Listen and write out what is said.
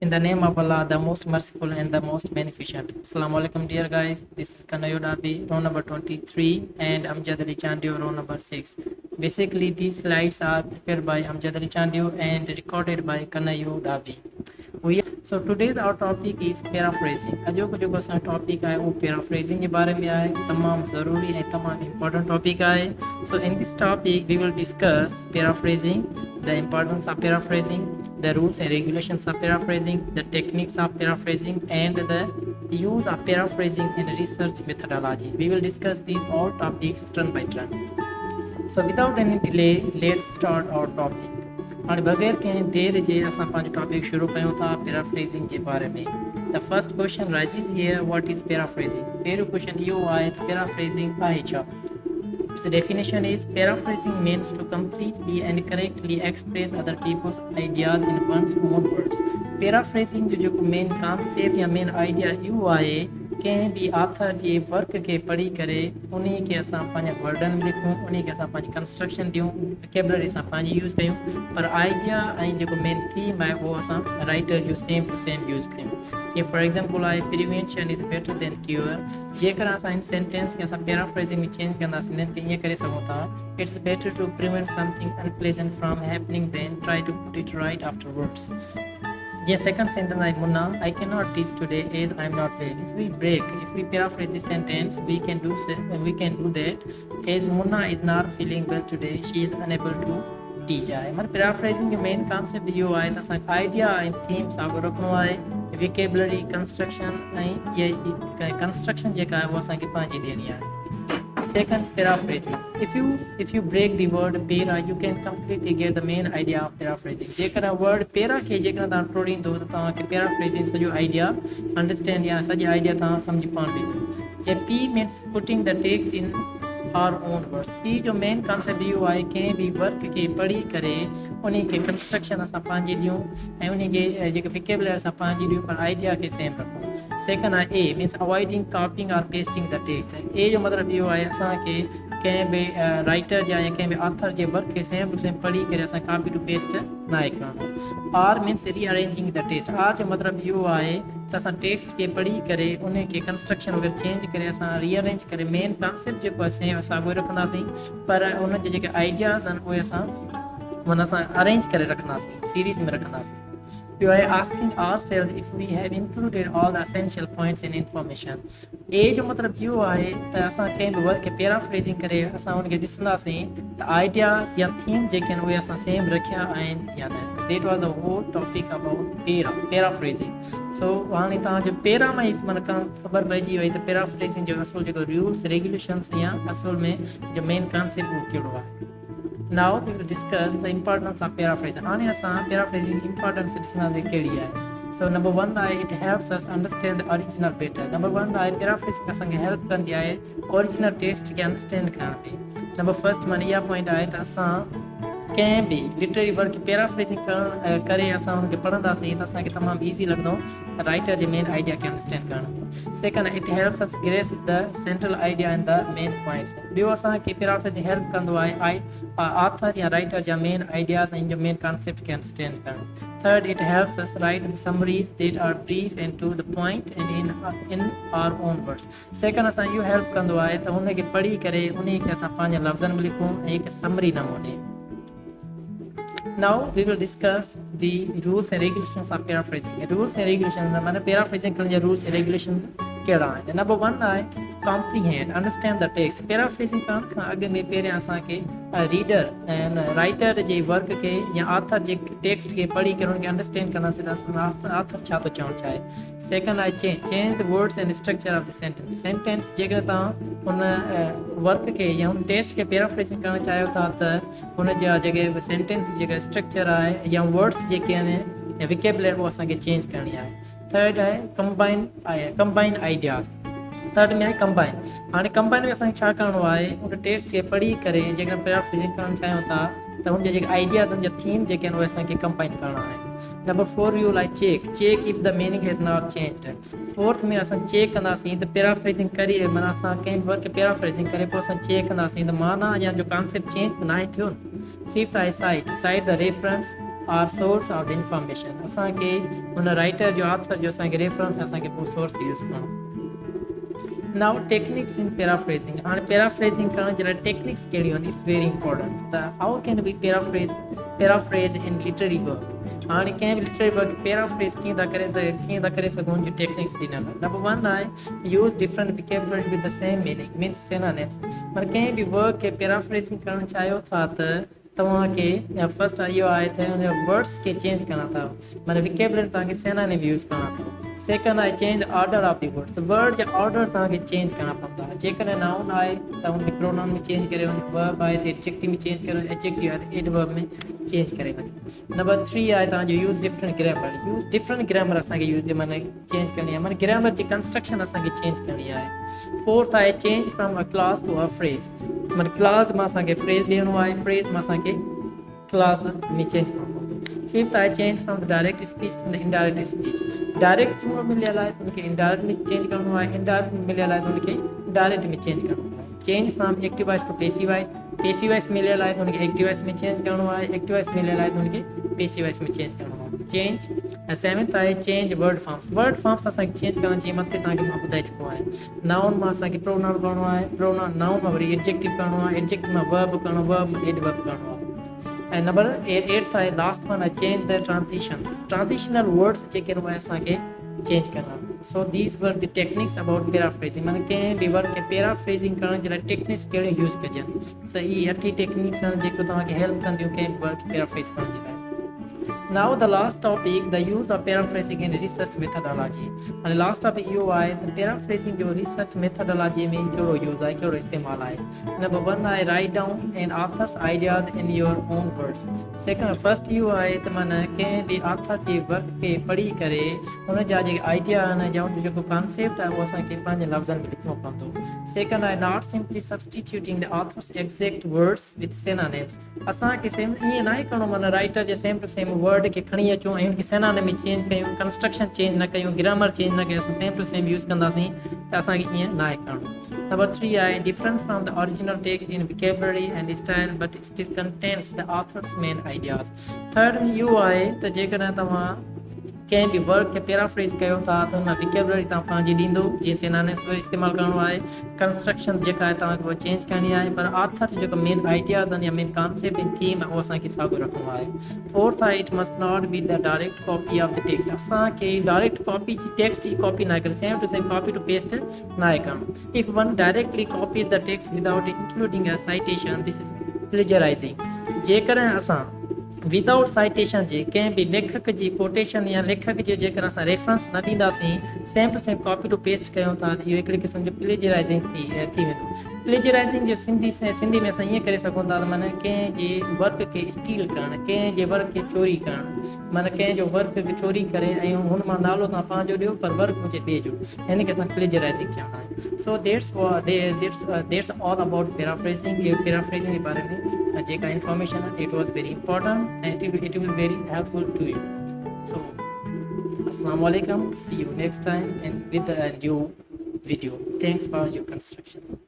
In the name of Allah, the most merciful and the most beneficent. Assalamu alaikum, dear guys. This is Kanhio Dhabhi, row number 23, and Amjad Ali, row number 6. Basically, these slides are prepared by Amjad Ali and recorded by Kanhio Dhabhi. So today's our topic is paraphrasing. अजो को जो असां topic है वो paraphrasing के बारे में है, तमाम ज़रूरी है, तमाम important topic है. So in this topic we will discuss paraphrasing, the importance of paraphrasing, the rules and regulations of paraphrasing, the techniques of paraphrasing, and the use of paraphrasing in research methodology. We will discuss these all topics turn by turn. So without any delay, let's start our topic. और बगैर कंहिं देर जे असां पंहिंजो topic शुरू कयूं था paraphrasing जे बारे में. The first question arises here, what is paraphrasing. पहिरियों क्वेश्चन इहो आहे त पैराफ्रेजिंग आहे छा. Its definition is paraphrasing means to completely and correctly express other people's ideas in one's own words. Paraphrasing जो मेन कॉन्सेप्ट या मेन आइडिया इहो आहे कंहिं बि ऑथर जे वर्क खे पढ़ी करे उन खे असां पंहिंजा वर्डन में लिखूं, उन खे असां पंहिंजी कंस्ट्रक्शन ॾियूं, वोकेबलरी असां पंहिंजी यूज़ कयूं, पर आइडिया ऐं जेको मेन थीम आहे उहो असां राइटर जो सेम टू सेम यूज़ कयूं. जीअं फॉर एग्जाम्पल आहे prevention is better than cure. जेकर असां इन सेंटेंस खे असां पैराफ्रेजिंग में चेंज कंदासीं इन्हनि खे ईअं करे सघूं था, it's better to prevent something unpleasant from happening than try to put it right afterwards. The second sentence is Munna, I cannot teach today as I am not well. If we paraphrase this sentence, we can do that. As Munna is not feeling well today, she is unable to teach. मतलब paraphrasing के main concept यो आहे त असां idea and themes आगो रखणो आहे, vocabulary construction ऐं ये construction जेका आहे वो असांखे पंहिंजी ॾियणी आहे. Second, paraphrasing. If you break the word para, you can completely get the main idea of paraphrasing. जेकर word para खे जेकर तव्हां टोड़ींदो त तव्हांखे paraphrasing सॼो idea understand या सॼी idea तव्हां सम्झी पवंदी. जे P means putting the text in our own words. P जो मेन कॉन्सेप्ट इहो आहे कंहिं बि वर्क खे पढ़ी करे उन खे कंस्ट्रक्शन असां पंहिंजी ॾियूं ऐं उन खे जेके विकेबलरी असां पंहिंजी ॾियूं पर आइडिया खे सेम रखूं. सेकंड आहे ए मीन्स अवॉइडिंग कॉपिंग और पेस्टिंग द टेक्स्ट. ए जो मतिलबु इहो आहे असांखे कंहिं बि राइटर जा या कंहिं बि ऑथर जे वर्क खे सेम टू सेम पढ़ी करे असां कॉपी टू पेस्ट न आहे करणो. R means rearranging the text. R जो मतिलबु इहो आहे त असां टेक्स्ट खे पढ़ी करे उन खे कंस्ट्रक्शन वग़ैरह चेंज करे असां रीअरेंज करे मेन कॉन्सेप्ट जेको आहे सेम असां उहे रखंदासीं, पर उन जे जेके आइडियाज़ आहिनि उहे असां माना असां अरेंज करे रखंदासीं, सीरीज़ में रखंदासीं. ॿियो आहे asking ourselves if we have included all the essential points in information. ए जो मतिलबु इहो आहे त असां कंहिं बि वर्क खे पैराफ्रेजिंग करे असां उनखे ॾिसंदासीं त आइडियाज़ या थीम जेके आहिनि उहे असां सेम रखिया आहिनि या न. That was the whole topic about paraphrasing. So हाणे तव्हांजो पैरा में ई माना ख़बर पइजी वई त पैराफ्रेजिंग जो असुल जेको रूल्स रेगुलेशन्स या असुल में जो मेन कॉन्सेप्ट उहो कहिड़ो आहे. Now we will discuss the importance of paraphrasing. हाणे असां paraphrasing importance ॾिसंदासीं कहिड़ी आहे. So number one आहे it helps us understand the original better. Number one आहे paraphrasing असांखे help कंदी आहे original text खे understand करण में. Number first माना इहा पॉइंट आहे त असां कंहिं बि लिटरेरी वर्क पैराफ्रेजिंग करे असां हुनखे पढ़ंदासीं त असांखे तमामु ईज़ी लॻंदो राइटर जे मेन आइडिया खे अंडरस्टैंड करण में. सेकंड इट हेल्प्स अस grasp the central idea in the main points. ॿियो असांखे पैराफ्रेजिंग हेल्प कंदो आहे ऑथर या राइटर जा मेन आइडियाज़ ऐं जो मेन कॉन्सेप्ट खे अंडरस्टैंड करण. Third it helps us write the summaries that are brief and to the point and in our own words. Second असां इहो हेल्प कंदो आहे त हुनखे पढ़ी करे उन खे असां पंहिंजे लफ़्ज़नि में लिखूं ऐं हिकु समरी नमूने. Now we will discuss the rules and regulations of paraphrasing. Rules and regulations माना paraphrasing करण जा rules and regulations कहिड़ा आहिनि. नंबर वन आहे comprehend, understand the text. paraphrasing करण खां अॻु में पहिरियां असांखे रीडर ऐं राइटर जे वर्क खे या ऑथर जे टेक्स्ट खे पढ़ी करे हुनखे अंडरस्टैंड कंदासीं त ऑथर छा थो चवणु चाहे. सेकंड आहे change the words and structure of the sentence. जेकर तव्हां हुन वर्क खे या हुन टेक्स्ट खे पैराफ्रेजिंग करणु चाहियो था त हुन जा जेके सेंटेंस जेका स्ट्रक्चर आहे या वर्ड्स जेके आहिनि विकेबलरी उहो असांखे चेंज करणी आहे. थर्ड आहे कंबाइन आइडियाज़. थर्ड में आहे कंबाइन. हाणे कंबाइन में असांखे छा करिणो आहे उन टेक्स्ट खे पढ़ी करे जेकर पैराफ्रेजिंग करणु चाहियूं था त हुनजा जेके आइडियाज़ हुनजा थीम जेके आहिनि उहे असांखे कंबाइन करणा आहिनि. नंबर फोर रूल आहे check if the meaning has not changed. Fourth में असां चेक कंदासीं त पैराफ्रेजिंग करे माना असां कंहिं वर्क खे पैराफ्रेजिंग करे पोइ असां चेक कंदासीं त माना या जो कॉन्सेप्ट चेंज त न आहे थियो. फिफ्थ आहे site the reference are source of the information. असांखे उन राइटर जो ऑथर जो असांखे रेफरेंस असांखे वो सोर्स यूज़ करणो. Now techniques in paraphrasing. And paraphrasing करण जे लाइ techniques कहिड़ियूं आहिनि? It's very important. How can we paraphrase in literary work? हाणे कंहिं बि literary work paraphrase कीअं था करे सघूं जो techniques ॾिनल आहे. Number 1 आहे use different vocabulary with the same meaning, means synonyms. पर कंहिं बि वर्क खे paraphrasing करणु चाहियो था त तव्हांखे फर्स्ट इहो आहे त हुन वर्ड्स खे चेंज करणा अथव, माना विकेबुलरी तव्हांखे सिनोनिम यूज़ करणा अथव. सेकंड आहे change the order of the words, word जा ऑर्डर तव्हांखे चेंज करणा पवंदा. जेकॾहिं नाउन आहे त हुनखे प्रोनाउन में चेंज करे वञो, वर्ब आहे त एडजेक्टिव में चेंज करे, एडजेक्टिव आहे त एडवर्ब में चेंज करे वञो. नंबर 3 आहे तव्हांजो यूज़ डिफरेंट ग्रामर असांखे यूज़ माना चेंज करणी आहे, माना ग्रामर जी कंस्ट्रक्शन असांखे चेंज करणी आहे. फोर्थ आहे change from a class to a phrase, माना क्लास मां असांखे फ्रेज ॾियणो आहे, फ्रेज मां असांखे क्लास में चेंज करणो पवंदो. फिफ्थ आहे change from the direct speech to the indirect speech, direct में मिलियल आहे त हुनखे इनडायरेक्ट में चेंज करणो आहे, इनडायरेक्ट में मिलियल आहे त हुनखे डायरेक्ट में चेंज करणो आहे. Change from active voice to passive voice, passive voice मिलियल आहे त हुनखे एक्टिव वॉइस में चेंज करणो आहे, एक्टिव वॉइस मिलियल आहे त हुनखे पैसिव वॉइस में चेंज करणो आहे. चेंज ऐं सेवंथ आहे चेंज वर्ड फॉर्म्स असांखे चेंज करण जी मथे तव्हांखे मां ॿुधाए चुको आहे. नाउन मां असांखे प्रोनाउन करणो आहे, प्रोनाउन नाउन मां वरी एडजेक्टिव करणो आहे, एडजेक्टिव मां वर्ब करणो, वर्ब मां एडवर्ब करणो आहे. ऐं नंबर 8 आहे लास्ट वन आहे चेंज द ट्रांजिशनल वर्ड्स जेके उहे असांखे चेंज करणा. सो दीस were the techniques about paraphrasing, माना कंहिं बि वर्क खे पैराफ्रेजिंग करण जे लाइ टेक्निक्स कहिड़ियूं यूज़ कजनि. सही 8 टेक्निक्स आहिनि जेको तव्हांखे हेल्प कंदियूं कंहिं बि वर्क खे पैराफ्रेज करण जे लाइ. Now the last topic, the use of paraphrasing in research methodology. And last topic इहो आहे त paraphrasing जो research methodology में कहिड़ो यूज़ आहे, कहिड़ो इस्तेमालु आहे. Number 1 आहे write down an author's ideas in your own words. Second first इहो आहे त माना कंहिं बि author जे वर्क खे पढ़ी करे हुन जा जेके आइडिया आहिनि या हुन जो जेको कॉन्सेप्ट आहे उहो असांखे पंहिंजे लफ़्ज़नि में लिखणो पवंदो. Second आहे not simply substituting the author's exact words with synonyms. असांखे सेम ईअं न आहे करिणो, माना writer J same to same word खे खणी अचूं ऐं हुनखे सिनोनिम में चेंज कयूं, कंस्ट्रक्शन चेंज न कयूं, ग्रामर चेंज न कयूं, असां सेम टू सेम यूज़ कंदासीं त असांखे ईअं न आहे करिणो. नंबर 3 आहे different from the original text in vocabulary and style but still contains the author's main ideas. Third इहो आहे त जेकॾहिं तव्हां कंहिं बि वर्क खे पैराफ्रेज कयो था त हुन विकेबुलरी तव्हां पंहिंजी ॾींदो, जीअं सिनोनिम्स इस्तेमालु करिणो आहे, कंस्ट्रक्शन जेका आहे तव्हांखे उहा चेंज करणी आहे, पर ऑथर जो जेको मेन आइडियाज़ आहिनि या मेन कॉन्सेप्ट इन थीम आहे उहो असांखे साॻियो रखिणो आहे. फोर्थ आहे it must not be the direct copy of the text, असांखे डायरेक्ट कॉपी जी टेक्स्ट जी कॉपी न करे, same to same copy to paste न आहे करिणो. If one directly copies the text without including a citation, this is plagiarizing. जेकॾहिं असां विदाउट साइटेशन जे कंहिं बि लेखक जी कोटेशन या लेखक जे जेकर असां रेफरेंस न ॾींदासीं, same to same copy to paste कयूं था त इहो हिकिड़े क़िस्म जो प्लेजराइज़िंग थी वेंदो. प्लेजराइज़िंग जो सिंधी में असां ईअं करे सघूं था त माना कंहिं जे वर्क खे स्टील करणु, कंहिं जे वर्क खे चोरी करणु, माना कंहिं जो वर्क खे चोरी करे ऐं हुन मां नालो तव्हां पंहिंजो ॾियो पर वर्क हुजे ॿिए जो, हिन खे असां प्लेजराइज़िंग चवंदा आहियूं. सो देट्स ऑल अबाउट पैराफ्रेजिंग. इहो पैराफ्रेजिंग जे बारे में जेका इंफॉर्मेशन आहे it was very important and it will be very helpful to you. So assalamu alaikum, see you next time and with a new video. Thanks for your construction.